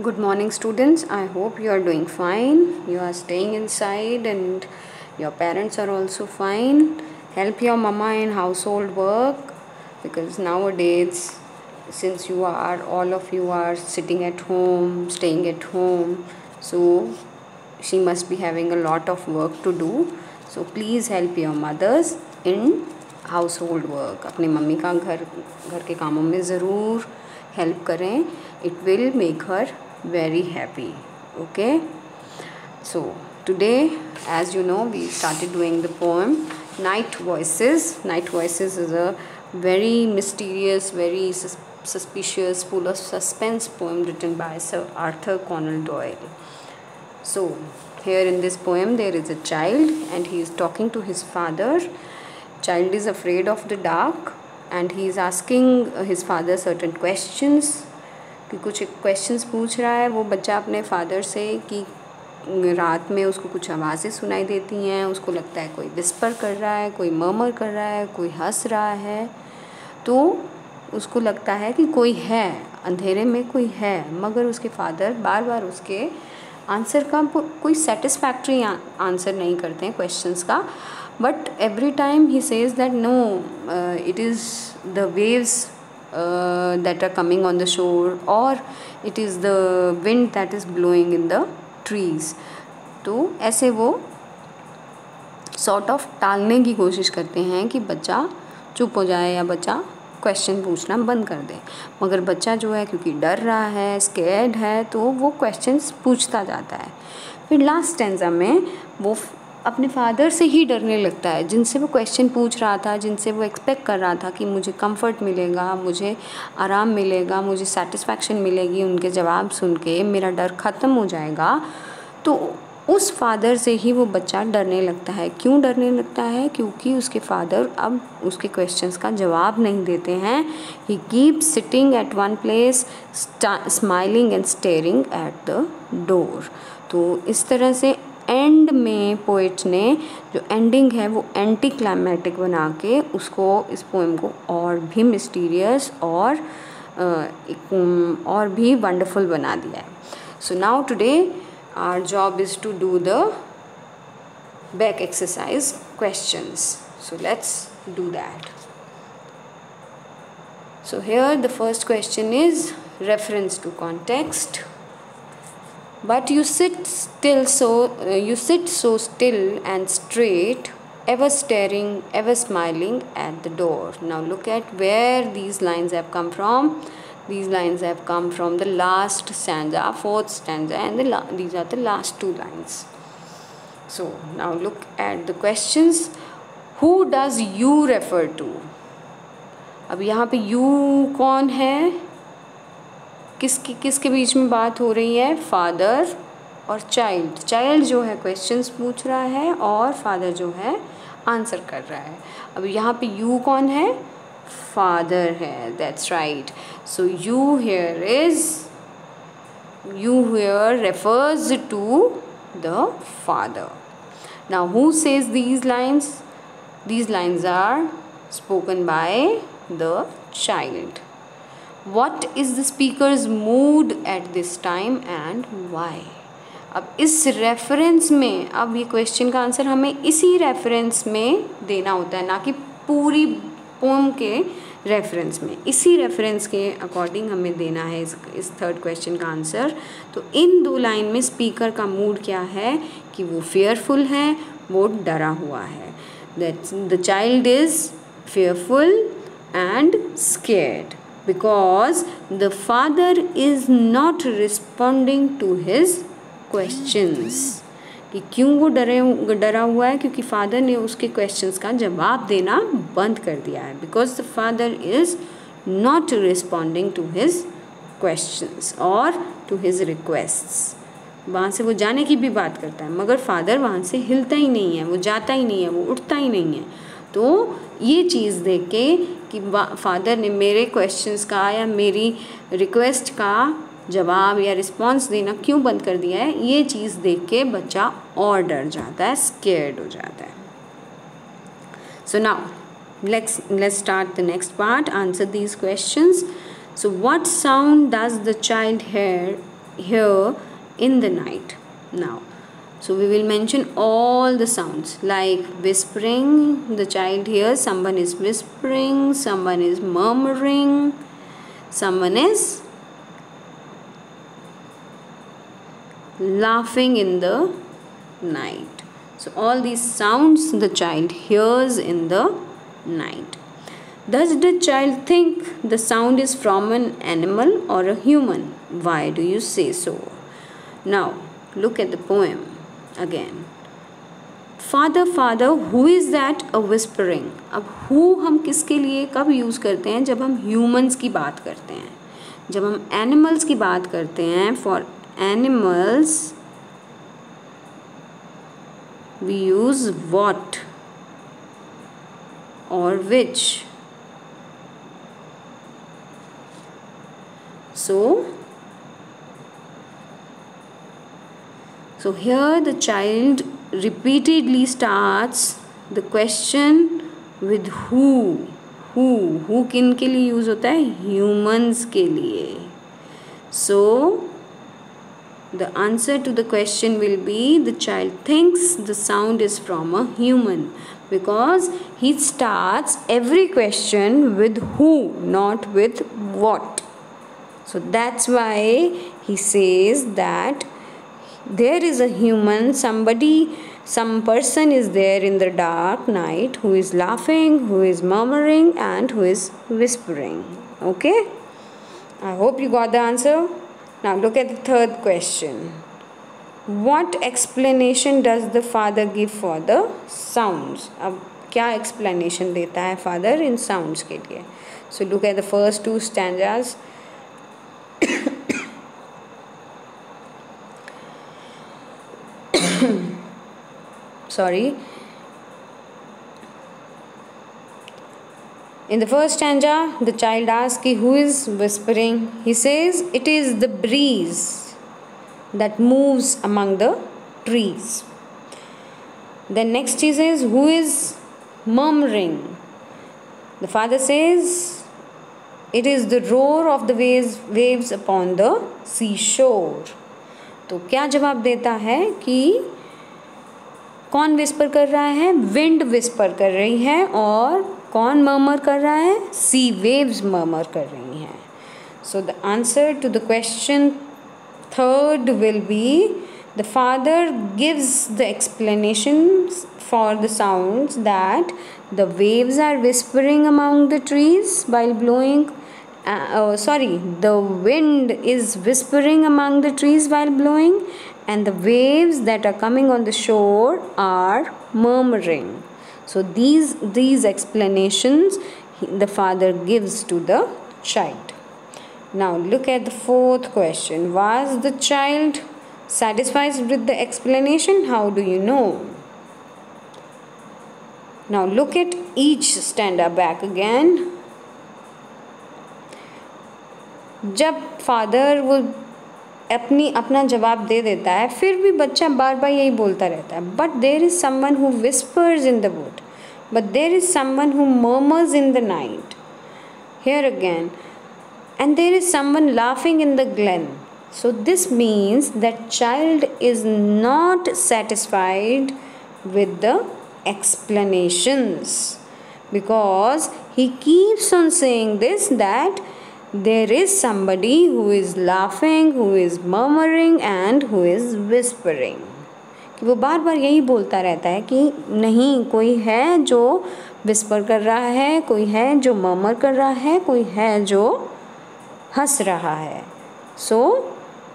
Good morning, students. I hope you are doing fine. You are staying inside and your parents are also fine. Help your mama in household work because nowadays, since all of you are sitting at home, staying at home, so she must be having a lot of work to do. So please help your mothers in household work. अपनी mummy का घर के कामों में ज़रूर help करें. It will make her very happy. Okay, so today, as you know, we started doing the poem Night Voices. Night Voices is a very mysterious, very suspicious, full of suspense poem written by Sir Arthur Conan Doyle. So here in this poem there is a child and he is talking to his father. Child is afraid of the dark and he is asking his father certain questions. कि कुछ questions पूछ रहा है वो बच्चा अपने father से कि रात में उसको कुछ आवाज़ें सुनाई देती हैं. उसको लगता है कोई विस्पर कर रहा है, कोई मर्मर कर रहा है, कोई हंस रहा है. तो उसको लगता है कि कोई है, अंधेरे में कोई है. मगर उसके फादर बार बार उसके आंसर का कोई सेटिस्फैक्ट्री आंसर नहीं करते हैं क्वेश्चंस का. But every time he says that no, it is the waves that are coming on the shore or it is the wind that is blowing in the trees. तो ऐसे वो sort of टालने की कोशिश करते हैं कि बच्चा चुप हो जाए या बच्चा क्वेश्चन पूछना बंद कर दे. मगर बच्चा जो है क्योंकि डर रहा है, स्कैर्ड है, तो वो क्वेश्चंस पूछता जाता है. फिर लास्ट स्टैंजा में वो अपने फादर से ही डरने लगता है जिनसे वो क्वेश्चन पूछ रहा था, जिनसे वो एक्सपेक्ट कर रहा था कि मुझे कंफर्ट मिलेगा, मुझे आराम मिलेगा, मुझे सेटिस्फैक्शन मिलेगी उनके जवाब सुन के, मेरा डर ख़त्म हो जाएगा. तो उस फादर से ही वो बच्चा डरने लगता है. क्यों डरने लगता है? क्योंकि उसके फादर अब उसके क्वेश्चंस का जवाब नहीं देते हैं. He keep sitting at one place smiling and staring at the door. तो इस तरह से एंड में पोइट ने जो एंडिंग है वो एंटी क्लाइमेटिक बना के उसको, इस पोएम को और भी मिस्टीरियस और भी वंडरफुल बना दिया है. So now today our job is to do the back exercise questions. So let's do that. So here the first question is reference to context. But you sit so still and straight, ever staring, ever smiling at the door. Now look at where these lines have come from. These lines have come from the last stanza, fourth stanza, and these are the last two lines. So now look at the questions. Who does you refer to? अब यहाँ पे you कौन है? किसके बीच में बात हो रही है? फादर और चाइल्ड. चाइल्ड जो है क्वेश्चंस पूछ रहा है और फादर जो है आंसर कर रहा है. अब यहाँ पे यू कौन है? फादर है. That's right. So you here refers to the father. Now who says these lines? These lines are spoken by the child. What is the speaker's mood at this time and why? अब इस reference में, अब ये question का answer हमें इसी reference में देना होता है, ना कि पूरी पोम के रेफरेंस में. इसी रेफरेंस के अकॉर्डिंग हमें देना है इस थर्ड क्वेश्चन का आंसर. तो इन दो लाइन में स्पीकर का मूड क्या है कि वो फेयरफुल है, वो डरा हुआ है. That's the child is fearful and scared because the father is not responding to his questions. कि क्यों वो डरा हुआ है? क्योंकि फादर ने उसके क्वेश्चंस का जवाब देना बंद कर दिया है. because the father is not responding to his questions or to his requests. वहाँ से वो जाने की भी बात करता है मगर फादर वहाँ से हिलता ही नहीं है, वो जाता ही नहीं है, वो उठता ही नहीं है. तो ये चीज़ देख के कि फादर ने मेरे क्वेश्चंस का या मेरी रिक्वेस्ट का जवाब या रिस्पॉन्स देना क्यों बंद कर दिया है, ये चीज़ देख के बच्चा और डर जाता है, स्केर्ड हो जाता है. So now let's start the next part. Answer these questions. So what sound does the child hear here in the night. Now, so we will mention all the sounds like whispering. The child hears someone is whispering, someone is murmuring, someone is laughing in the night. So all these sounds the child hears in the night. Does the child think the sound is from an animal or a human? Why do you say so? Now look at the poem again. Father, father, who is that a whispering? अब who हम किसके लिए कब use करते हैं? जब हम humans की बात करते हैं. जब हम animals की बात करते हैं, for animals we use what or which. So here the child repeatedly starts the question with who. Who किन के लिए यूज़ होता है? Humans के लिए. So the answer to the question will be the child thinks the sound is from a human, because he starts every question with who, not with what. So that's why he says that there is a human, some person is there in the dark night who is laughing, who is murmuring, and who is whispering. Okay? I hope you got the answer. Now look at the third question. What explanation does the father give for the sounds? अब क्या explanation देता है father in sounds के लिए? So look at the first two stanzas. Sorry. In the first stanza, the child asks who is whispering. He says it is the breeze that moves among the trees. Then next he says who is murmuring. The father says it is the roar of the waves upon the seashore. तो क्या जवाब देता है कि कौन whisper कर रहा है? विंड विस्पर कर रही है. और कौन मर्मर कर रहा है? सी वेव्स मर्मर कर रही हैं. So the answer to the question third will be the father gives the explanation for the sounds that the waves are whispering among the trees while blowing. The wind is whispering among the trees while blowing, and the waves that are coming on the shore are murmuring. So these explanations the father gives to the child. Now look at the fourth question. Was the child satisfied with the explanation? How do you know? Now look at each stanza back again. जब father वो अपना जवाब दे देता है, फिर भी बच्चा बार बार यही बोलता रहता है. But there is someone who whispers in the wood, but there is someone who murmurs in the night. Here again, and there is someone laughing in the Glenn. So this means that child is not satisfied with the explanations, because he keeps on saying this, that there is somebody who is laughing, who is murmuring, and who is whispering. कि वो बार बार यही बोलता रहता है कि नहीं, कोई है जो विस्पर कर रहा है, कोई है जो मर्मर कर रहा है, कोई है जो हंस रहा है. So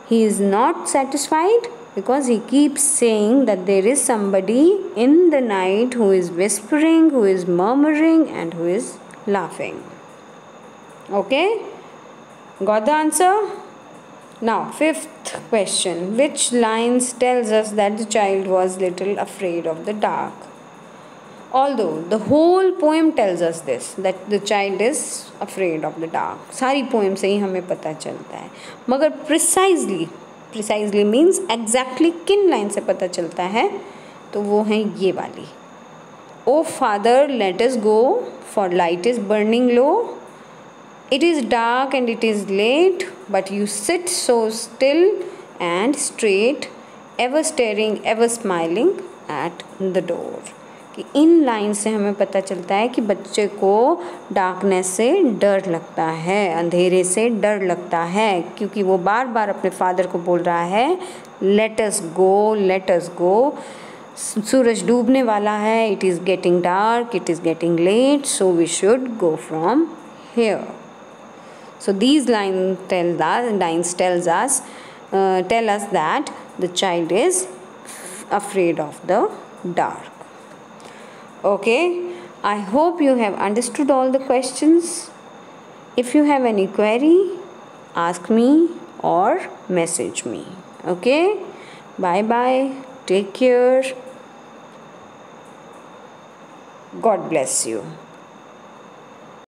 he is not satisfied because he keeps saying that there is somebody in the night who is whispering, who is murmuring, and who is laughing. Okay? Got the answer? Now fifth question. Which lines tells us that the child was little afraid of the dark? Although the whole poem tells us this, that the child is afraid of the dark. सारी poem से ही हमें पता चलता है, मगर precisely means exactly किन line से पता चलता है, तो वो हैं ये वाली. O father, let us go, for light is burning low. It is dark and it is late, but you sit so still and straight, ever staring, ever smiling at the door. कि in line से हमें पता चलता है कि बच्चे को darkness से डर लगता है, अंधेरे से डर लगता है, क्योंकि वो बार बार अपने फादर को बोल रहा है लेट अस गो, लेट अस गो. सूरज डूबने वाला है, it is getting dark, it is getting late, so we should go from here. So these lines tell us that the child is afraid of the dark. Okay, I hope you have understood all the questions. If you have any query, ask me or message me. Okay, bye bye, take care, God bless you.